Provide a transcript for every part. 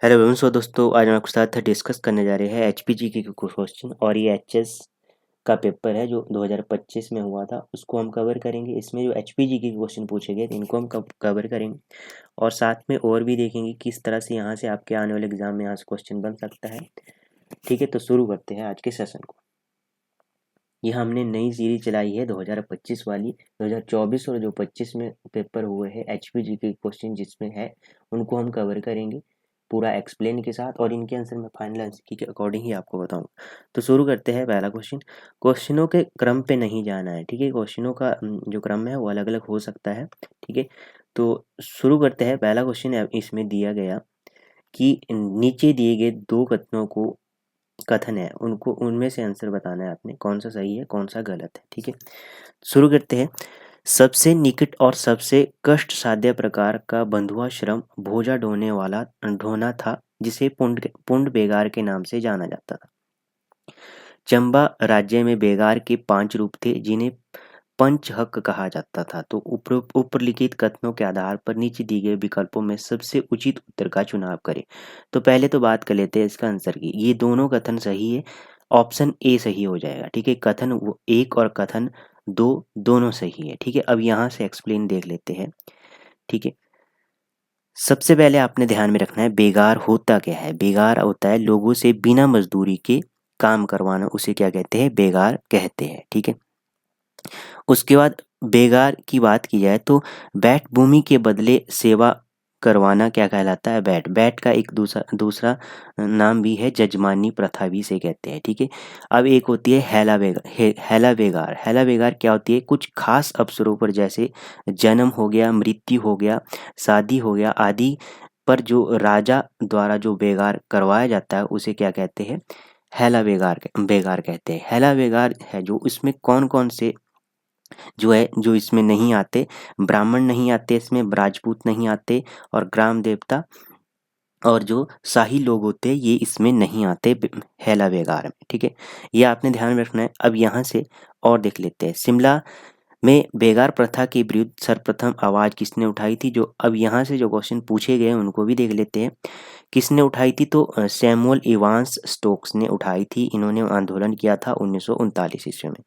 Hello वंशो दोस्तों, आज हम आपके साथ डिस्कस करने जा रहे हैं एचपीजी के कुछ क्वेश्चन। और ये एचएस का पेपर है जो 2025 में हुआ था, उसको हम कवर करेंगे। इसमें जो एचपीजी के क्वेश्चन पूछे गए थे इनको हम कवर करेंगे और साथ में और भी देखेंगे किस तरह से यहाँ से आपके आने वाले एग्जाम में यहाँ से क्वेश्चन बन सकता है। ठीक है, तो शुरू करते हैं आज के सेशन को। ये हमने नई सीरीज चलाई है 2025 वाली। 2024 और जो 25 में पेपर हुए हैं एचपीजी के क्वेश्चन जिसमें है उनको हम कवर करेंगे पूरा एक्सप्लेन के साथ, और इनके आंसर मैं फाइनल आंसर की के अकॉर्डिंग ही आपको बताऊंगा। तो शुरू करते हैं। पहला क्वेश्चन, क्वेश्चनों के क्रम पे नहीं जाना है। ठीक है, क्वेश्चनों का जो क्रम है वो अलग अलग हो सकता है। ठीक है, तो शुरू करते हैं। पहला क्वेश्चन इसमें दिया गया कि नीचे दिए गए दो कथनों को कथन है उनको उनमें से आंसर बताना है आपने, कौन सा सही है कौन सा गलत है। ठीक है, शुरू करते हैं। सबसे निकट और सबसे कष्ट साध्य प्रकार का बंधुआ श्रम भोजा ढोने वाला ढोना था, जिसे पुंड बेगार के नाम से जाना जाता था। चंबा राज्य में बेगार के 5 रूप थे जिन्हें पंच हक कहा जाता था। तो उपरलिखित कथनों के आधार पर नीचे दिए गए विकल्पों में सबसे उचित उत्तर का चुनाव करें। तो पहले तो बात कर लेते हैं इसका आंसर की। ये दोनों कथन सही है, ऑप्शन ए सही हो जाएगा। ठीक है, कथन एक और कथन दो दोनों सही है। ठीक है, अब यहाँ से एक्सप्लेन देख लेते हैं। ठीक है, सबसे पहले आपने ध्यान में रखना है बेगार होता क्या है। बेगार होता है लोगों से बिना मजदूरी के काम करवाना, उसे क्या कहते हैं, बेगार कहते हैं। ठीक है, उसके बाद बेगार की बात की जाए तो बैठ भूमि के बदले सेवा करवाना क्या कहलाता है, बैठ। बैठ का एक दूसरा दूसरा नाम भी है जजमानी प्रथा भी से कहते हैं। ठीक है, अब एक होती है हेला बेगार। हेला बेगार क्या होती है, कुछ खास अवसरों पर जैसे जन्म हो गया, मृत्यु हो गया, शादी हो गया आदि पर जो राजा द्वारा जो बेगार करवाया जाता है उसे क्या कहते हैं, हेला बेगार कहते हैं। हेला बेगार है जो इसमें कौन कौन से जो है जो इसमें नहीं आते, ब्राह्मण नहीं आते, इसमें राजपूत नहीं आते, और ग्राम देवता और जो शाही लोग होते हैं ये इसमें नहीं आते हेला बेगार में। ठीक है, ये आपने ध्यान में रखना है। अब यहाँ से और देख लेते हैं, शिमला में बेगार प्रथा के विरुद्ध सर्वप्रथम आवाज किसने उठाई थी। जो अब यहाँ से जो क्वेश्चन पूछे गए हैं उनको भी देख लेते हैं। किसने उठाई थी, तो सैमुअल इवांस स्टोक्स ने उठाई थी। इन्होंने आंदोलन किया था 1939 ईस्वी में।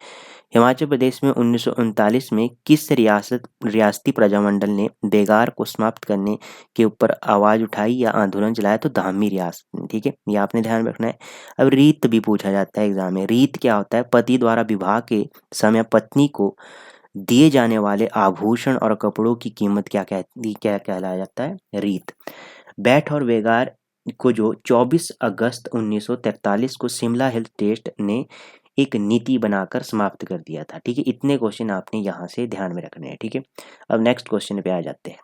हिमाचल प्रदेश में 1939 में किस रियासती प्रजामंडल ने बेगार को समाप्त करने के ऊपर आवाज उठाई या आंदोलन चलाया, तो धामी रियासत ने। ठीक है, ये आपने ध्यान रखना है। अब रीत भी पूछा जाता है एग्जाम में। रीत क्या होता है, पति द्वारा विवाह के समय पत्नी को दिए जाने वाले आभूषण और कपड़ों की कीमत क्या कहलाया जाता है, रीत। बैठ और बेगार को जो 24 अगस्त 1943 को शिमला हेल्थ टेस्ट ने एक नीति बनाकर समाप्त कर दिया था। ठीक है, इतने क्वेश्चन आपने यहाँ से ध्यान में रखने हैं। ठीक है, अब नेक्स्ट क्वेश्चन पे आ जाते हैं।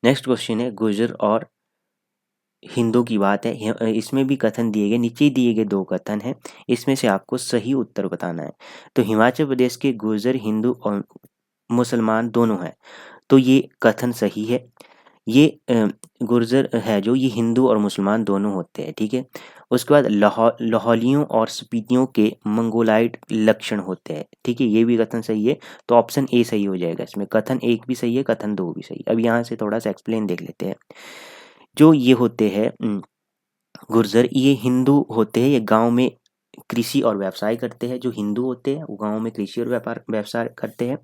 नेक्स्ट क्वेश्चन है गुर्जर और हिंदू की बात है। इसमें भी कथन दिए गए, नीचे दिए गए दो कथन हैं, इसमें से आपको सही उत्तर बताना है। तो हिमाचल प्रदेश के गुर्जर हिंदू और मुसलमान दोनों हैं, तो ये कथन सही है। ये गुर्जर है जो ये हिंदू और मुसलमान दोनों होते हैं। ठीक है, उसके बाद लाहौलियों और स्पीतियों के मंगोलाइट लक्षण होते हैं। ठीक है, ये भी कथन सही है, तो ऑप्शन ए सही हो जाएगा। इसमें कथन एक भी सही है, कथन दो भी सही। अब यहाँ से थोड़ा सा एक्सप्लेन देख लेते हैं। जो ये होते हैं गुर्जर, ये हिंदू होते हैं, ये गांव में कृषि और व्यवसाय करते हैं। जो हिंदू होते हैं वो गांव में कृषि और व्यापार व्यवसाय करते हैं।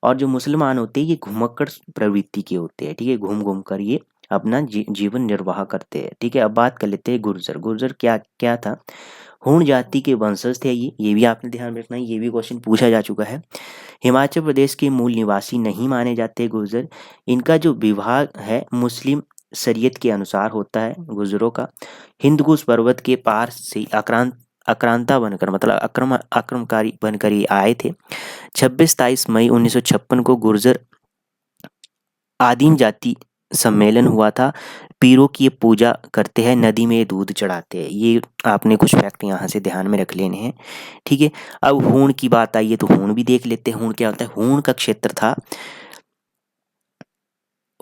और जो मुसलमान होते हैं ये घुमक्कड़ प्रवृत्ति के होते हैं। ठीक है, घूम घूम कर ये अपना जीवन निर्वाह करते हैं। ठीक है, अब बात कर लेते हैं गुर्जर। गुर्जर क्या क्या था, हूण जाति के वंशज थे ये भी आपने ध्यान में रखना है, ये भी क्वेश्चन पूछा जा चुका है। हिमाचल प्रदेश के मूल निवासी नहीं माने जाते गुर्जर। इनका जो विवाह है मुस्लिम शरीयत के अनुसार होता है गुर्जरों का। हिंदकुश पर्वत के पार से आक्रांता बनकर, मतलब आक्रमणकारी बनकर ये आए थे। 26-23 मई 1956 को गुर्जर आदिम जाति सम्मेलन हुआ था। पीरों की ये पूजा करते हैं, नदी में दूध चढ़ाते हैं। ये आपने कुछ फैक्ट यहाँ से ध्यान में रख लेने हैं। ठीक है, अब हूण की बात आई है तो हूण भी देख लेते हैं। हूण क्या होता है, हूण का क्षेत्र था,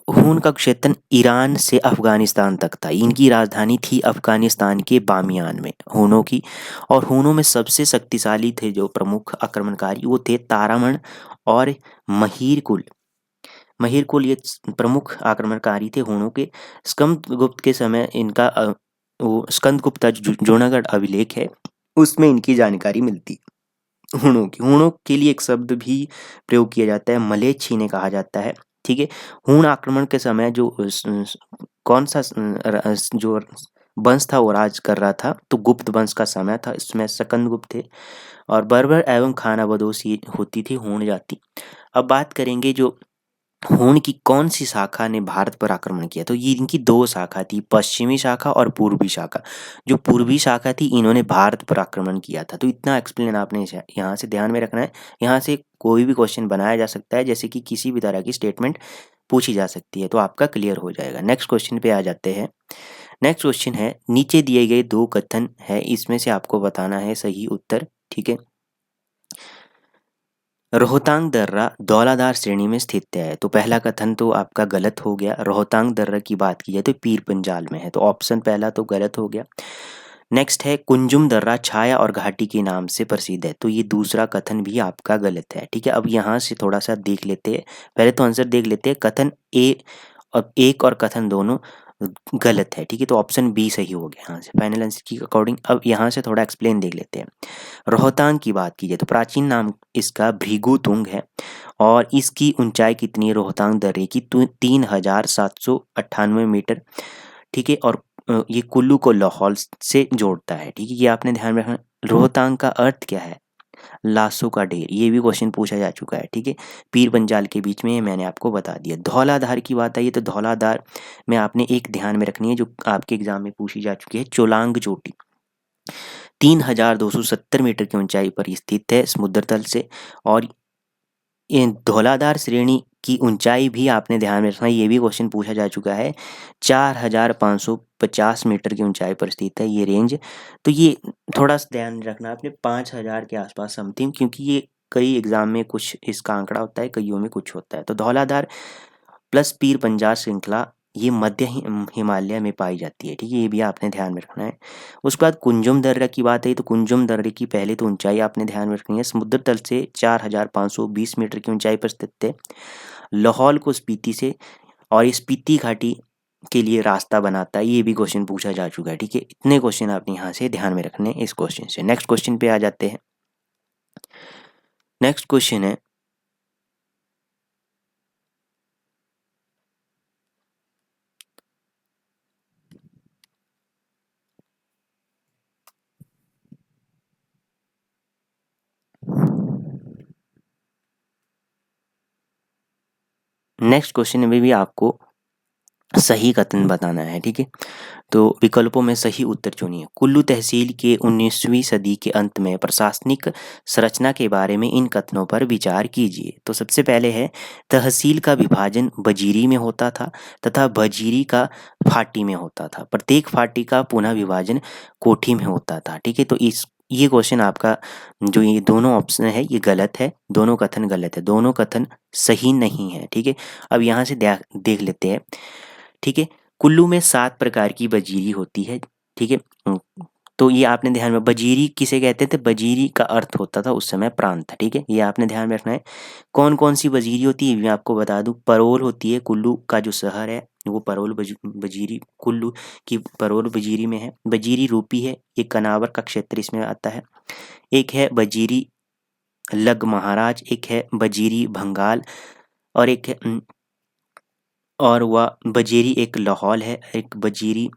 हूण का क्षेत्र ईरान से अफगानिस्तान तक था। इनकी राजधानी थी अफगानिस्तान के बामियान में, हूणों की। और हूणों में सबसे शक्तिशाली थे जो प्रमुख आक्रमणकारी वो थे तारामण और महीर कुल। महिरकुल ये प्रमुख आक्रमणकारी थे हूणों के। स्कंदगुप्त के समय इनका वो स्कंदगुप्त जूनागढ़ अभिलेख है, उसमें इनकी जानकारी मिलती। हूणों के लिए एक शब्द भी प्रयोग किया जाता है, मलेच्छ इन्हें कहा जाता है। ठीक है, हूण आक्रमण के समय जो कौन सा जो वंश था वो राज कर रहा था, तो गुप्त वंश का समय था, इसमें स्कंदगुप्त थे। और बर्बर एवं खानाबदोश होती थी हूण जाति। अब बात करेंगे जो हूण की कौन सी शाखा ने भारत पर आक्रमण किया, तो ये इनकी दो शाखा थी, पश्चिमी शाखा और पूर्वी शाखा। जो पूर्वी शाखा थी इन्होंने भारत पर आक्रमण किया था। तो इतना एक्सप्लेन आपने यहाँ से ध्यान में रखना है। यहाँ से कोई भी क्वेश्चन बनाया जा सकता है, जैसे कि किसी भी तरह की स्टेटमेंट पूछी जा सकती है, तो आपका क्लियर हो जाएगा। नेक्स्ट क्वेश्चन पे आ जाते हैं। नेक्स्ट क्वेश्चन है, नीचे दिए गए दो कथन है, इसमें से आपको बताना है सही उत्तर। ठीक है, रोहतांग दर्रा धौलाधार श्रेणी में स्थित है, तो पहला कथन तो आपका गलत हो गया। रोहतांग दर्रा की बात की जाए तो पीर पंजाल में है, तो ऑप्शन पहला तो गलत हो गया। नेक्स्ट है, कुंजुम दर्रा छाया और घाटी के नाम से प्रसिद्ध है, तो ये दूसरा कथन भी आपका गलत है। ठीक है, अब यहाँ से थोड़ा सा देख लेते हैं, पहले तो आंसर देख लेते हैं। कथन ए और एक और कथन दोनों गलत है। ठीक है, तो ऑप्शन बी सही हो गया यहाँ से फाइनल आंसर की अकॉर्डिंग। अब यहाँ से थोड़ा एक्सप्लेन देख लेते हैं। रोहतांग की बात की जाए तो प्राचीन नाम इसका भृगुतुंग है, और इसकी ऊंचाई कितनी है रोहतांग दर्रे की, 3798 मीटर। ठीक है, और ये कुल्लू को लाहौल से जोड़ता है। ठीक है, ये आपने ध्यान में रखना। रोहतांग का अर्थ क्या है, लाशों का ढेर, ये भी क्वेश्चन पूछा जा चुका है। ठीक है, पीर पंजाल के बीच में, ये मैंने आपको बता दिया। धौलाधार की बात आई है तो धौलाधार में आपने एक ध्यान में रखनी है जो आपके एग्जाम में पूछी जा चुकी है, चोलांग चोटी। 3270 मीटर की ऊंचाई पर स्थित है समुद्र तल से, और ये धौलाधार श्रेणी की ऊंचाई भी आपने ध्यान में रखना है, ये भी क्वेश्चन पूछा जा चुका है। 4550 मीटर की ऊंचाई पर स्थित है ये रेंज। तो ये थोड़ा सा ध्यान रखना आपने, 5000 के आसपास समथिंग, क्योंकि ये कई एग्जाम में कुछ इसका आंकड़ा होता है, कईयों में कुछ होता है। तो धौलाधार प्लस पीर पंजाल श्रृंखला ये मध्य हिमालय में पाई जाती है। ठीक है, ये भी आपने ध्यान में रखना है। उसके बाद कुंजुम दर्रा की बात है तो कुंजुम दर्रे की पहले तो ऊंचाई आपने ध्यान में रखनी है, समुद्र तल से 4520 मीटर की ऊंचाई पर स्थित है। लाहौल को स्पीति से और ये स्पीति घाटी के लिए रास्ता बनाता है, ये भी क्वेश्चन पूछा जा चुका है। ठीक है, इतने क्वेश्चन आपने यहाँ से ध्यान में रखने इस क्वेश्चन से। नेक्स्ट क्वेश्चन पे आ जाते हैं। नेक्स्ट क्वेश्चन है, नेक्स्ट क्वेश्चन में भी आपको सही कथन बताना है। ठीक है, तो विकल्पों में सही उत्तर चुनिए। कुल्लू तहसील के 19वीं सदी के अंत में प्रशासनिक संरचना के बारे में इन कथनों पर विचार कीजिए। तो सबसे पहले है, तहसील का विभाजन बजीरी में होता था तथा बजीरी का फाटी में होता था। प्रत्येक फाटी का पुनः विभाजन कोठी में होता था। ठीक है, तो ये क्वेश्चन आपका जो ये दोनों ऑप्शन है ये गलत है, दोनों कथन गलत है, दोनों कथन सही नहीं है। ठीक है, अब यहाँ से देख लेते हैं। ठीक है, कुल्लू में 7 प्रकार की बजीरी होती है। ठीक है, तो ये आपने ध्यान में, बजीरी किसे कहते थे, बजीरी का अर्थ होता था उस समय प्रांत था। ठीक है, ये आपने ध्यान में रखना है। कौन कौन सी बजीरी होती है मैं आपको बता दूं। परोल होती है, कुल्लू का जो शहर है वो परोल बजीरी, कुल्लू की परोल बजीरी में है। बजीरी रूपी है, ये कनावर का क्षेत्र इसमें आता है। एक है बजीरी लग महाराज, एक है बजीरी भंगाल, और एक है और वह बजीरी एक लाहौल है, एक बजीरी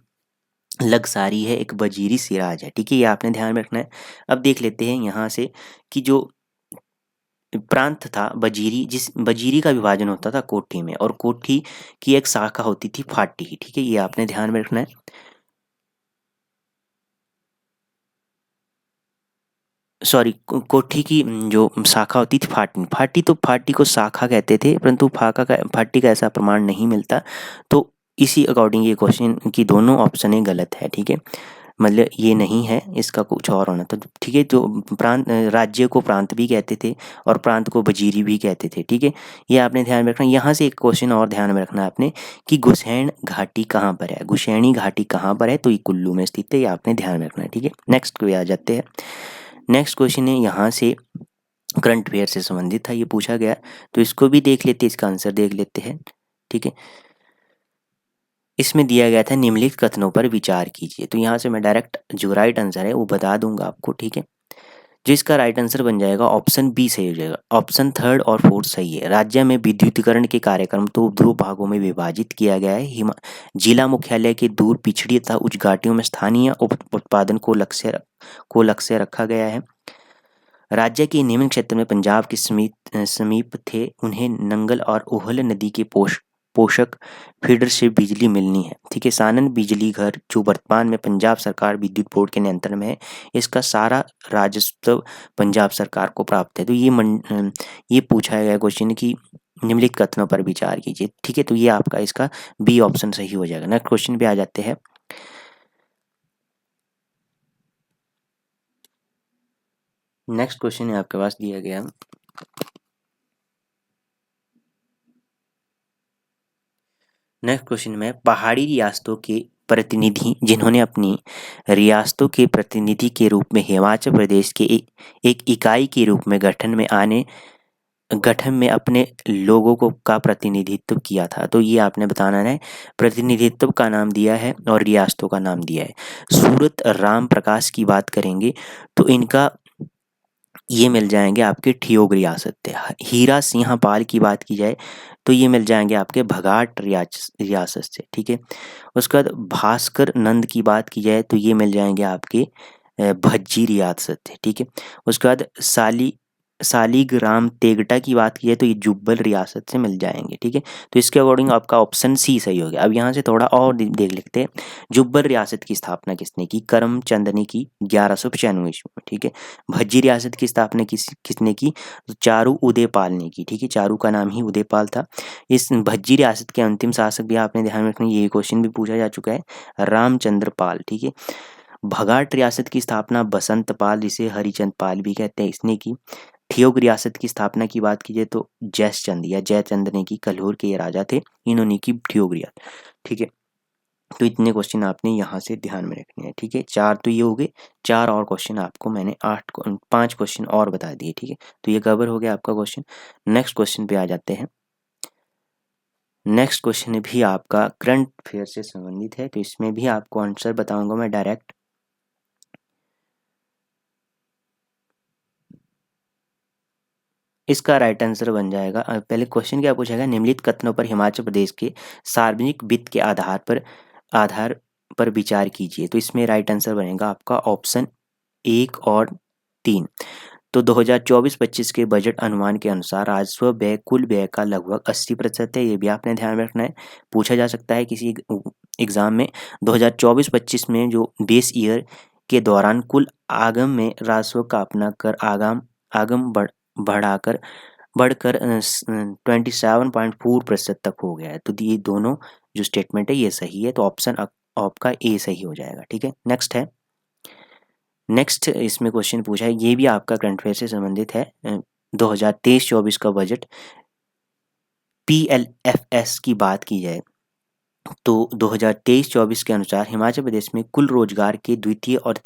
लगसारी है, एक बजीरी सिराज है। ठीक है, ये आपने ध्यान में रखना है। अब देख लेते हैं यहाँ से कि जो प्रांत था बजीरी, जिस बजीरी का विभाजन होता था कोठी में, और कोठी की एक शाखा होती थी फाटी। ठीक है, ये आपने ध्यान में रखना है। सॉरी, कोठी की जो शाखा होती थी फाटी, फाटी को शाखा कहते थे, परंतु फाटी का ऐसा प्रमाण नहीं मिलता। तो इसी अकॉर्डिंग ये क्वेश्चन की दोनों ऑप्शन गलत है। ठीक है, मतलब ये नहीं है, इसका कुछ और होना। तो ठीक है, जो प्रांत, राज्य को प्रांत भी कहते थे और प्रांत को बजीरी भी कहते थे। ठीक है, ये आपने ध्यान में रखना। यहाँ से एक क्वेश्चन और ध्यान में रखना है आपने कि गुसैण घाटी कहाँ पर है, गुसैनी घाटी कहाँ पर है, तो ये कुल्लू में स्थित है, ये आपने ध्यान में रखना है। ठीक है, नेक्स्ट पे आ जाते हैं। नेक्स्ट क्वेश्चन है यहाँ से करंट अफेयर से संबंधित था, ये पूछा गया, तो इसको भी देख लेते हैं, इसका आंसर देख लेते हैं। ठीक है, इसमें दिया गया था निम्नलिखित कथनों पर विचार कीजिए। तो यहाँ से मैं डायरेक्ट जो राइट आंसर है वो बता दूंगा आपको। ठीक है, जिसका राइट आंसर बन जाएगा ऑप्शन बी सही हो जाएगा। ऑप्शन थर्ड और फोर्थ सही है। राज्य में विद्युतीकरण के कार्यक्रम तो दो भागों में विभाजित किया गया है। जिला मुख्यालय के दूर पिछड़ी तथा उच्च घाटियों में स्थानीय उत्पादन को लक्ष्य रखा गया है। राज्य के निम्न क्षेत्र में पंजाब के समीप थे, उन्हें नंगल और उहल नदी के पोषक फीडर से बिजली मिलनी है। ठीक है, सानन बिजली घर जो वर्तमान में पंजाब सरकार विद्युत बोर्ड के नियंत्रण में है, इसका सारा राजस्व पंजाब सरकार को प्राप्त है। तो ये पूछा गया क्वेश्चन कि निम्नलिखित कथनों पर विचार कीजिए। ठीक है, तो ये आपका इसका बी ऑप्शन सही हो जाएगा। नेक्स्ट क्वेश्चन पे आ जाते हैं। नेक्स्ट क्वेश्चन है आपके पास दिया गया, नेक्स्ट क्वेश्चन में पहाड़ी रियासतों के प्रतिनिधि जिन्होंने अपनी रियासतों के प्रतिनिधि के रूप में हिमाचल प्रदेश के एक इकाई के रूप में गठन में अपने लोगों को का प्रतिनिधित्व किया था। तो ये आपने बताना है, प्रतिनिधित्व का नाम दिया है और रियासतों का नाम दिया है। सूरत राम प्रकाश की बात करेंगे तो इनका ये मिल जाएंगे आपके ठियोग रियासत थे। हीरा सिंह पाल की बात की जाए तो ये मिल जाएंगे आपके भगाट रियासत से। ठीक है, उसके बाद भास्कर नंद की बात की जाए तो ये मिल जाएंगे आपके भज्जी रियासत से। ठीक है, उसके बाद सालिग्राम तेगटा की बात की जाए तो ये जुब्बल रियासत से मिल जाएंगे। ठीक है, तो इसके अकॉर्डिंग आपका ऑप्शन सी सही हो गया। अब यहाँ से थोड़ा और देख लेते हैं। जुब्बल रियासत की स्थापना किसने की? करमचंद ने की 1195 ईस्वी में। ठीक है, भज्जी रियासत की स्थापना किसने की? तो चारू उदयपाल ने की। ठीक है, चारू का नाम ही उदयपाल था। इस भज्जी रियासत के अंतिम शासक भी आपने ध्यान में रखना, ये क्वेश्चन भी पूछा जा चुका है, रामचंद्र पाल। ठीक है, भगाट रियासत की स्थापना बसंत पाल, जिसे हरिचंद पाल भी कहते हैं, इसने की। ठियोग रियासत की स्थापना की बात कीजिए तो जयचंद या जयचंद ने की, कल्हूर के ये राजा थे, इन्होंने की ठियोग रियासत। ठीक है, तो इतने क्वेश्चन आपने यहाँ से ध्यान में रखने हैं। ठीक है, चार तो ये हो गए, चार और क्वेश्चन आपको मैंने 5 क्वेश्चन और बता दिए। ठीक है, तो ये कवर हो गया आपका क्वेश्चन। नेक्स्ट क्वेश्चन पे आ जाते हैं। नेक्स्ट क्वेश्चन भी आपका करंट अफेयर से संबंधित है, तो इसमें भी आपको आंसर बताऊंगा मैं डायरेक्ट। इसका राइट आंसर बन जाएगा, पहले क्वेश्चन क्या पूछा गया, निम्नलिखित कथनों पर हिमाचल प्रदेश के सार्वजनिक वित्त के आधार पर विचार कीजिए। तो इसमें राइट आंसर बनेगा आपका ऑप्शन 1 और 3। तो 2024-25 के बजट अनुमान के अनुसार राजस्व व्यय कुल व्यय का लगभग 80% है। ये भी आपने ध्यान में रखना है, पूछा जा सकता है किसी एग्जाम में। 2024-25 में जो बेस ईयर के दौरान कुल आगम में राजस्व का अपना कर आगम बढ़कर 27.4% तक हो गया है। तो ये दोनों जो स्टेटमेंट है ये सही है, तो ऑप्शन आपका ए सही हो जाएगा। ठीक है, नेक्स्ट है। नेक्स्ट इसमें क्वेश्चन पूछा है, ये भी आपका करंट अफेयर से संबंधित है। 2023-24 का बजट PLFS की बात की जाए तो 2023-24 के अनुसार हिमाचल प्रदेश में कुल रोजगार के द्वितीय और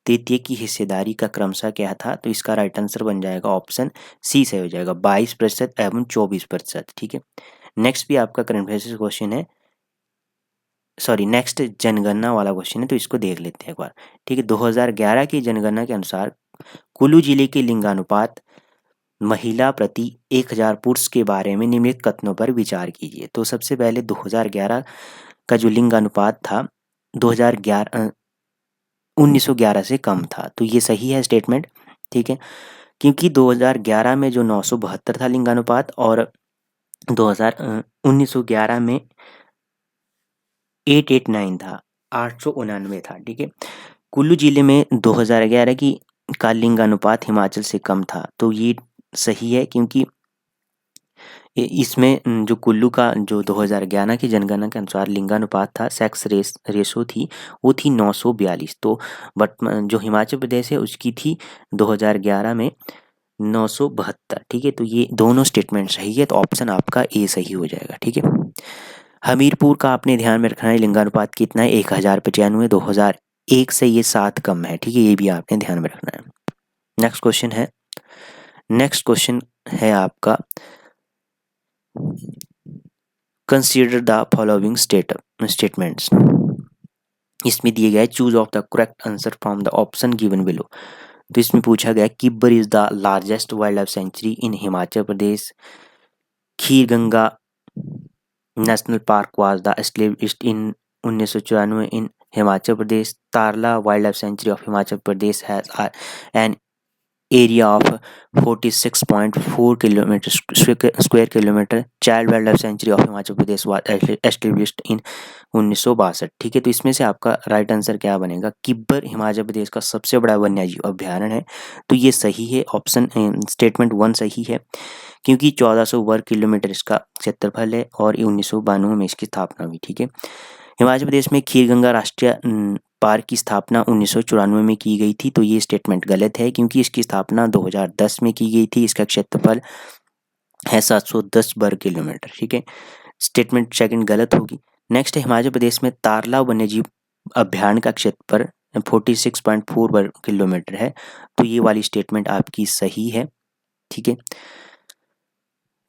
तृतीय की हिस्सेदारी का क्रमशः क्या था? तो इसका राइट आंसर बन जाएगा ऑप्शन सी से हो जाएगा, 22% एवं 24%। ठीक है, नेक्स्ट भी आपका करंट अफेयर से क्वेश्चन है, सॉरी नेक्स्ट जनगणना वाला क्वेश्चन है, तो इसको देख लेते हैं एक बार। ठीक है, 2011 की जनगणना के अनुसार कुल्लू जिले के लिंगानुपात महिला प्रति 1000 पुरुष के बारे में निम्नलिखित कथनों पर विचार कीजिए। तो सबसे पहले 2011 का जो लिंगानुपात था 1911 से कम था, तो ये सही है स्टेटमेंट। ठीक है, क्योंकि 2011 में जो 972 था लिंगानुपात और 1911 में 889 था, 899 था। ठीक है, कुल्लू जिले में 2011 की का लिंगानुपात हिमाचल से कम था, तो ये सही है, क्योंकि इसमें जो कुल्लू का जो 2011 की जनगणना के अनुसार लिंगानुपात था, सेक्स रेशो थी, वो थी 942। तो वर्तमान जो हिमाचल प्रदेश है उसकी थी 2011 में 972। ठीक है, तो ये दोनों स्टेटमेंट सही है, तो ऑप्शन आपका ए सही हो जाएगा। ठीक है, हमीरपुर का आपने ध्यान में रखना है, लिंगानुपात कितना है? 1095। 2001 से ये 7 कम है। ठीक है, ये भी आपने ध्यान में रखना है। नेक्स्ट क्वेश्चन है, नेक्स्ट क्वेश्चन है आपका, कंसीडर द फॉलोइंग स्टेटमेंट्स। इसमें दिए गए choose of the correct answer from the option given below. तो इसमें पूछा गया Kibber is the largest wildlife sanctuary in Himachal Pradesh, Kheer Ganga national park was the established in 1994 in Himachal Pradesh, Tarla wildlife sanctuary of Himachal Pradesh has an area of 46.4 kilometre square kilometre, child wild life sanctuary of Himachal Pradesh was established in 1962। ठीक है, तो इसमें से आपका right answer क्या बनेगा? किब्बर हिमाचल प्रदेश का सबसे बड़ा वन्यजीव अभ्यारण्य है। तो ये सही है, ऑप्शन स्टेटमेंट 1 सही है, क्योंकि 1400 वर्ग किलोमीटर इसका क्षेत्रफल है और 1992 में इसकी स्थापना हुई। ठीक है, हिमाचल प्रदेश में खीर गंगा राष्ट्रीय पार्क की स्थापना 1994 में की गई थी। तो ये स्टेटमेंट गलत है, क्योंकि इसकी स्थापना 2010 में की गई थी। इसका क्षेत्रफल है 710 वर्ग किलोमीटर। ठीक है, स्टेटमेंट सेकंड गलत होगी। नेक्स्ट है, हिमाचल प्रदेश में तारला वन्यजीव अभ्यारण्य का क्षेत्रफल 46.4 वर्ग किलोमीटर है। तो ये वाली स्टेटमेंट आपकी सही है। ठीक है,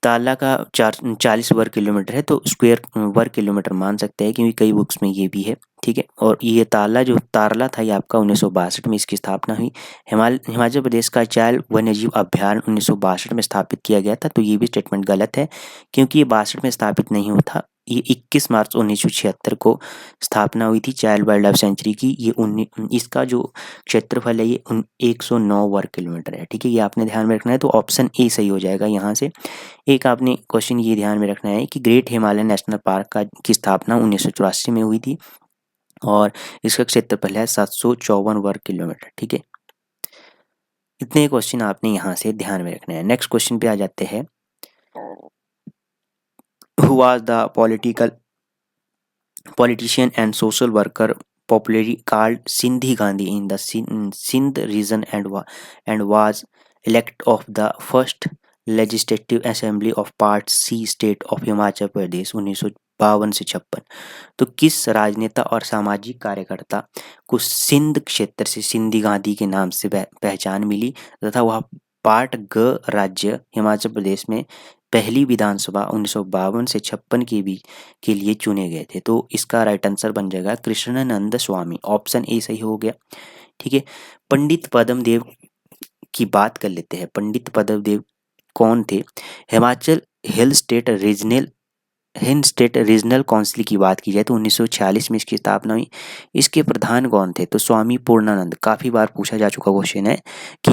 तारला का 40 वर्ग किलोमीटर है, तो स्क्वायर वर्ग किलोमीटर मान सकते हैं, क्योंकि कई बुक्स में ये भी है। ठीक है, और ये तारला था, ये आपका 1962 में इसकी स्थापना हुई। हिमाचल प्रदेश का चाइल्ड वन्यजीव अभ्यारण्य 1962 में स्थापित किया गया था। तो ये भी स्टेटमेंट गलत है, क्योंकि ये 62 में स्थापित नहीं हुआ था। ये 21 मार्च 1976 को स्थापना हुई थी चाइल्ड वाइल्ड लाइफ सेंचुरी की। ये इसका जो क्षेत्रफल है ये 109 वर्ग किलोमीटर है। ठीक है, ये आपने ध्यान में रखना है। तो ऑप्शन ए सही हो जाएगा यहाँ से। एक आपने क्वेश्चन ये ध्यान में रखना है कि ग्रेट हिमालयन नेशनल पार्क की स्थापना 1984 में हुई थी और इसका क्षेत्रफल है 754 वर्ग किलोमीटर। ठीक है, इतने क्वेश्चन आपने यहाँ से ध्यान में रखने हैं। नेक्स्ट क्वेश्चन पे आ जाते हैं। Who was the politician and social worker popularly called Sindhi Gandhi in the Sindh region and was elected of the first legislative assembly of Part C state of Himachal Pradesh 1952 से 56। तो किस राजनेता और सामाजिक कार्यकर्ता को सिंध क्षेत्र से सिंधी गांधी के नाम से पहचान मिली तथा वह पार्ट ग राज्य हिमाचल प्रदेश में पहली विधानसभा 1952 से 56 के बीच के लिए चुने गए थे? तो इसका राइट आंसर बन जाएगा कृष्णानंद स्वामी। ऑप्शन ए सही हो गया। ठीक है, पंडित पद्म देव की बात कर लेते हैं। पंडित पद्म देव कौन थे? Himachal hill state regional council की बात की जाए तो 1946 में इसकी स्थापना हुई। इसके प्रधान कौन थे? तो स्वामी पूर्णानंद। काफ़ी बार पूछा जा चुका क्वेश्चन है कि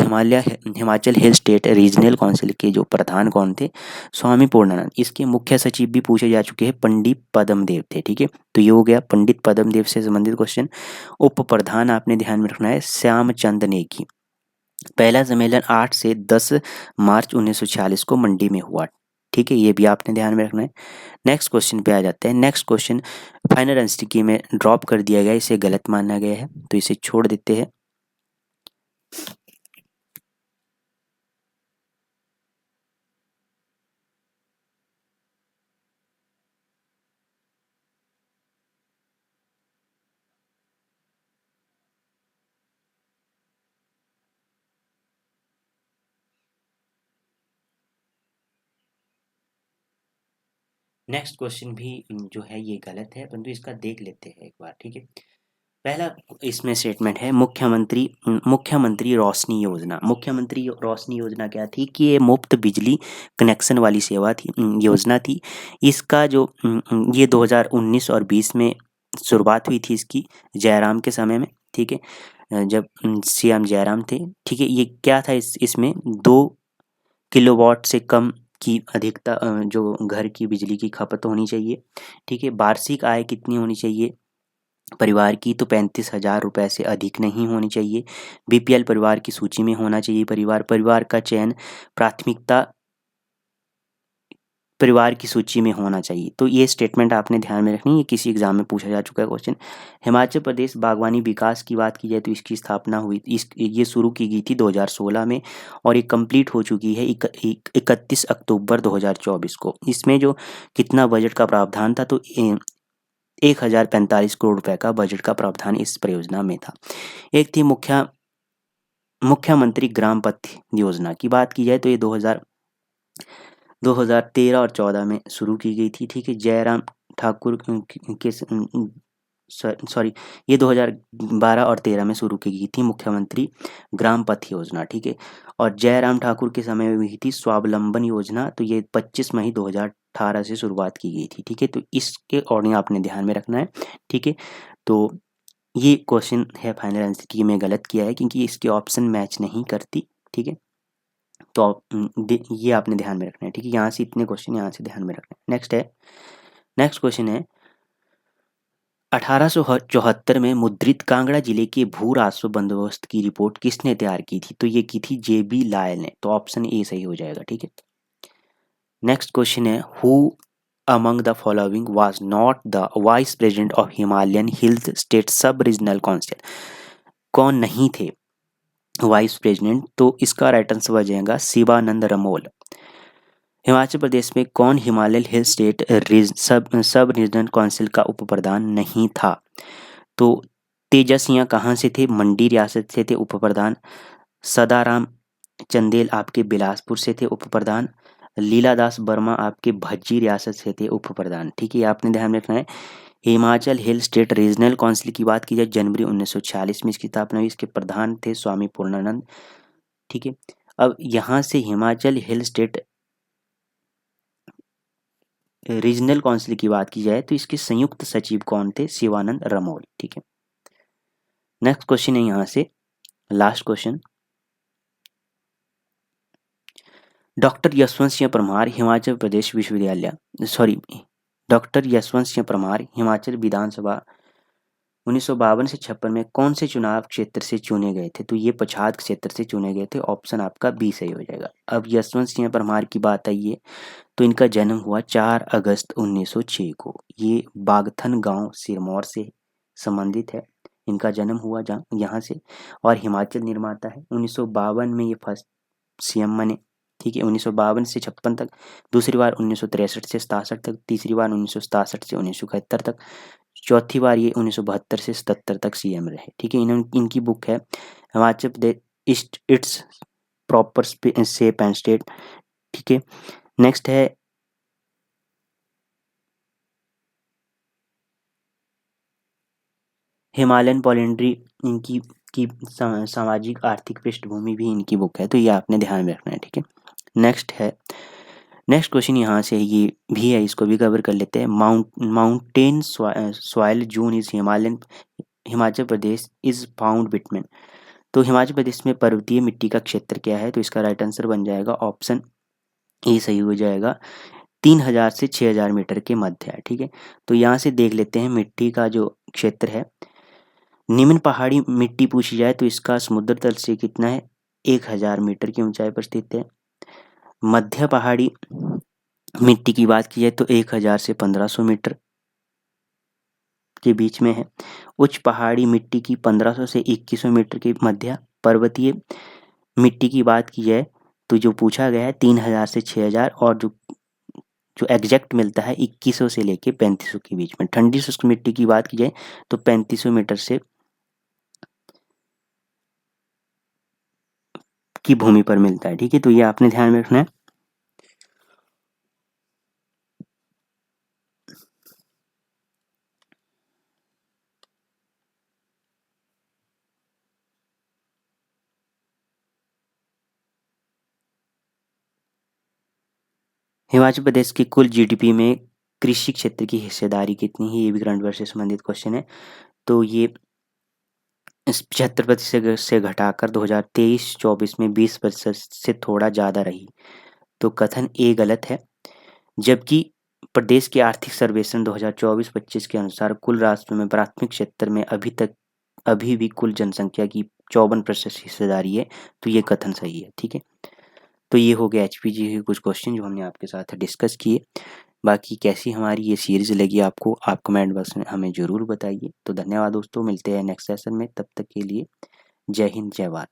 Himachal hill state regional council के जो प्रधान कौन थे? स्वामी पूर्णानंद। इसके मुख्य सचिव भी पूछे जा चुके हैं, पंडित पद्म देव थे। ठीक है, तो ये हो गया पंडित पद्म देव से संबंधित क्वेश्चन। उप प्रधान आपने ध्यान में रखना है श्यामचंद नेगी। पहला सम्मेलन 8 से 10 मार्च 1946 को मंडी में हुआ। ठीक है, ये भी आपने ध्यान में रखना है। नेक्स्ट क्वेश्चन पे आ जाते हैं। नेक्स्ट क्वेश्चन फाइनल आंसर की में ड्रॉप कर दिया गया, इसे गलत माना गया है, तो इसे छोड़ देते हैं। नेक्स्ट क्वेश्चन भी जो है ये गलत है, परंतु इसका देख लेते हैं एक बार। ठीक है, पहला इसमें स्टेटमेंट है मुख्यमंत्री रोशनी योजना। मुख्यमंत्री रोशनी योजना क्या थी कि ये मुफ्त बिजली कनेक्शन वाली सेवा थी, योजना थी। इसका जो ये 2019 और 20 में शुरुआत हुई थी इसकी, जयराम के समय में। ठीक है, जब सीएम जयराम थे। ठीक है, ये क्या था, इसमें 2 किलोवाट से कम की अधिकता जो घर की बिजली की खपत होनी चाहिए। ठीक है, वार्षिक आय कितनी होनी चाहिए परिवार की? तो 35,000 रुपये से अधिक नहीं होनी चाहिए। बीपीएल परिवार की सूची में होना चाहिए परिवार का चयन प्राथमिकता परिवार की सूची में होना चाहिए। तो ये स्टेटमेंट आपने ध्यान में रखनी है, किसी एग्जाम में पूछा जा चुका है क्वेश्चन। हिमाचल प्रदेश बागवानी विकास की बात की जाए तो इसकी स्थापना हुई, ये शुरू की गई थी 2016 में और ये कंप्लीट हो चुकी है 31 अक्टूबर 2024 को। इसमें जो कितना बजट का प्रावधान था, तो 1045 करोड़ रुपए का बजट का प्रावधान इस परियोजना में था। एक थी मुख्यमंत्री ग्राम पथ योजना की बात की जाए तो ये 2013 और 14 में शुरू की गई थी, ठीक है। जयराम ठाकुर के सॉरी, ये 2012 और 13 में शुरू की गई थी मुख्यमंत्री ग्राम पथ योजना, ठीक है। और जयराम ठाकुर के समय में हुई थी स्वावलंबन योजना, तो ये 25 मई 2018 से शुरुआत की गई थी, ठीक है। तो इसके अकॉर्डिंग आपने ध्यान में रखना है, ठीक है। तो ये क्वेश्चन है फाइनल आंसर की मैं गलत किया है क्योंकि इसके ऑप्शन मैच नहीं करती, ठीक है। तो ये आपने ध्यान में रखना है, ठीक है। यहाँ से इतने क्वेश्चन यहाँ से ध्यान में रखना है। नेक्स्ट क्वेश्चन है 1874 में मुद्रित कांगड़ा जिले के भू राजस्व बंदोबस्त की रिपोर्ट किसने तैयार की थी? तो ये की थी JB लायल ने, तो ऑप्शन ए सही हो जाएगा, ठीक है। नेक्स्ट क्वेश्चन है who among the following was not the vice president of Himalayan Hills State Sub Regional Council? कौन नहीं थे वाइस प्रेसिडेंट? तो इसका राइट आंसर हो जाएगा शिवानंद रमोल। हिमाचल प्रदेश में कौन हिमालय हिल स्टेट सब रीजनल काउंसिल का उप प्रधान नहीं था? तो तेजस सिंह कहाँ से थे? मंडी रियासत से थे उप प्रधान। सदाराम चंदेल आपके बिलासपुर से थे उप प्रधान। लीलादास वर्मा आपके भज्जी रियासत से थे उप प्रधान, ठीक है। आपने ध्यान रखना है। Himachal hill state regional council की बात की जाए जनवरी 1946 में इसकी स्थापना हुई। इसके प्रधान थे स्वामी पूर्णानंद, ठीक है। अब यहाँ से Himachal hill state regional council की बात की जाए तो इसके संयुक्त सचिव कौन थे? शिवानंद रमोल, ठीक है। नेक्स्ट क्वेश्चन है यहाँ से last question. Doctor Yashwant Singh Parmar Himachal Pradesh विश्वविद्यालय डॉक्टर यशवंत सिंह परमार हिमाचल विधानसभा 1952 से 56 में कौन से चुनाव क्षेत्र से चुने गए थे? तो ये पछाद क्षेत्र से चुने गए थे, ऑप्शन आपका बी सही हो जाएगा। अब यशवंत सिंह परमार की बात आई है तो इनका जन्म हुआ 4 अगस्त 1906 को। ये बागथन गांव सिरमौर से संबंधित है, इनका जन्म हुआ यहाँ से। और हिमाचल निर्माता है। 1952 में ये फर्स्ट CM बने, ठीक है। 1952 से 56 तक, दूसरी बार 1963 से 67 तक, तीसरी बार 1967 से 1971 तक, चौथी बार ये 1972 से 77 तक CM रहे, ठीक है। इनकी बुक है Himachal Pradesh it's proper shape and state, ठीक है। नेक्स्ट है हिमालयन पॉलिंड्री, इनकी की सामाजिक आर्थिक पृष्ठभूमि भी इनकी बुक है, तो ये आपने ध्यान में रखना है, ठीक है। नेक्स्ट क्वेश्चन यहाँ से ये भी है, इसको भी कवर कर लेते हैं। Mountain soil June is Himachal Pradesh is found between. तो हिमाचल प्रदेश में पर्वतीय मिट्टी का क्षेत्र क्या है? तो इसका राइट आंसर बन जाएगा ऑप्शन ए सही हो जाएगा। 3000 से 6000 मीटर के मध्य है, ठीक है। तो यहाँ से देख लेते हैं मिट्टी का जो क्षेत्र है। निम्न पहाड़ी मिट्टी पूछी जाए तो इसका समुद्र तल से कितना है? 1000 मीटर की ऊंचाई पर स्थित है। मध्य पहाड़ी मिट्टी की बात की जाए तो 1000 से 1500 मीटर के बीच में है। उच्च पहाड़ी मिट्टी की 1500 से 2100 मीटर के मध्य। पर्वतीय मिट्टी की बात की जाए तो जो पूछा गया है 3000 से 6000, और जो एग्जैक्ट मिलता है 2100 से लेके 3500 के बीच में। ठंडी शुष्क मिट्टी की बात की जाए तो 3500 मीटर से की भूमि पर मिलता है, ठीक है। तो ये आपने ध्यान में रखना है। हिमाचल प्रदेश की कुल GDP में कृषि क्षेत्र की हिस्सेदारी कितनी है? ये भी करंट अफेयर से संबंधित क्वेश्चन है। तो ये 75% से घटाकर 2023-24 में 20% से थोड़ा ज़्यादा रही, तो कथन ए गलत है। जबकि प्रदेश के आर्थिक सर्वेक्षण 2024-25 के अनुसार कुल राष्ट्र में प्राथमिक क्षेत्र में अभी भी कुल जनसंख्या की 54% हिस्सेदारी है, तो ये कथन सही है, ठीक है। तो ये हो गया HPG के कुछ क्वेश्चन जो हमने आपके साथ डिस्कस किए। बाकी कैसी हमारी ये सीरीज़ लगी आपको, आप कमेंट बॉक्स में हमें ज़रूर बताइए। तो धन्यवाद दोस्तों, मिलते हैं नेक्स्ट सेशन में, तब तक के लिए जय हिंद जय भारत।